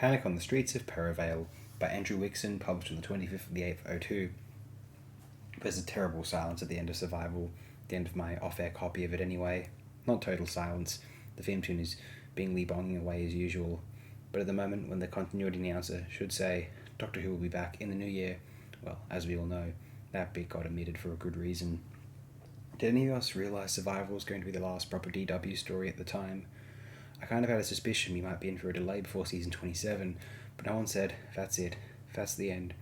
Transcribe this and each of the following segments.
Panic on the Streets of Perivale by Andrew Wixon, published on the 25th of the 8th, 02. There's a terrible silence at the end of Survival, the end of my off-air copy of it anyway. Not total silence, the theme tune is beingly bonging away as usual, but at the moment when the continuity announcer should say, Doctor Who will be back in the new year, well, as we all know, that bit got omitted for a good reason. Did any of us realise Survival was going to be the last proper DW story at the time? I kind of had a suspicion we might be in for a delay before season 27, but no one said, that's it, that's the end,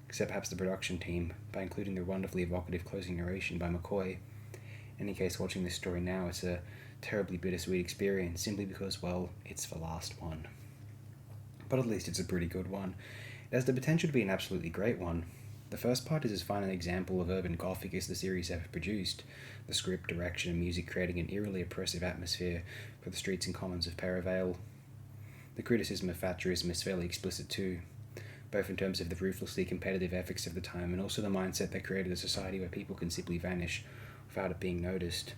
except perhaps the production team, by including the wonderfully evocative closing narration by McCoy. In any case, watching this story now, it's a terribly bittersweet experience, simply because, well, it's the last one. But at least it's a pretty good one. It has the potential to be an absolutely great one. The first part is as fine an example of urban gothic as the series ever produced, the script, direction, and music creating an eerily oppressive atmosphere for the streets and commons of Perivale. The criticism of Thatcherism is fairly explicit too, both in terms of the ruthlessly competitive ethics of the time and also the mindset that created a society where people can simply vanish without it being noticed.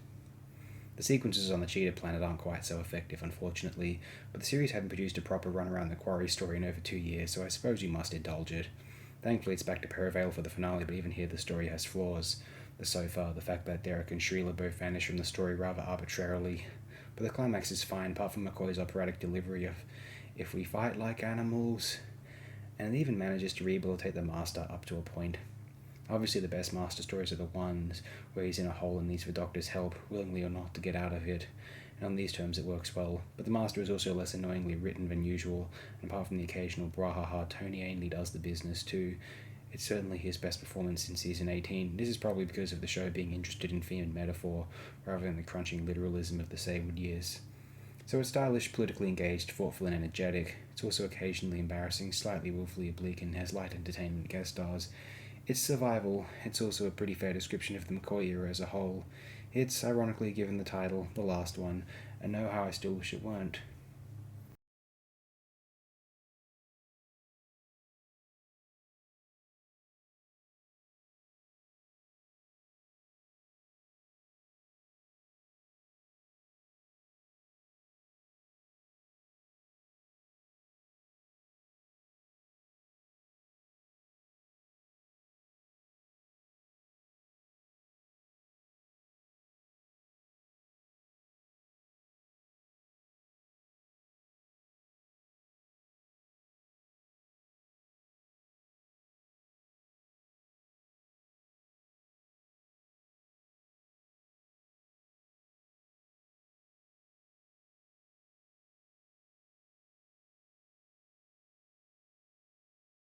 The sequences on the Cheetah Planet aren't quite so effective, unfortunately, but the series hadn't produced a proper run around the Quarry story in over 2 years, so I suppose you must indulge it. Thankfully it's back to Perivale for the finale, but even here the story has flaws. The sofa, the fact that Derek and Shrila both vanish from the story rather arbitrarily. But the climax is fine, apart from McCoy's operatic delivery of, if we fight like animals, and it even manages to rehabilitate the Master up to a point. Obviously the best Master stories are the ones where he's in a hole and needs the Doctor's help, willingly or not, to get out of it, and on these terms it works well, but the Master is also less annoyingly written than usual, and apart from the occasional brahaha, Tony Ainley does the business too. It's certainly his best performance in season 18. This is probably because of the show being interested in theme and metaphor, rather than the crunching literalism of the Saywood years. So it's stylish, politically engaged, thoughtful and energetic. It's also occasionally embarrassing, slightly willfully oblique, and has light entertainment guest stars. It's Survival. It's also a pretty fair description of the McCoy era as a whole. It's, ironically given the title, the last one, and know how I still wish it weren't.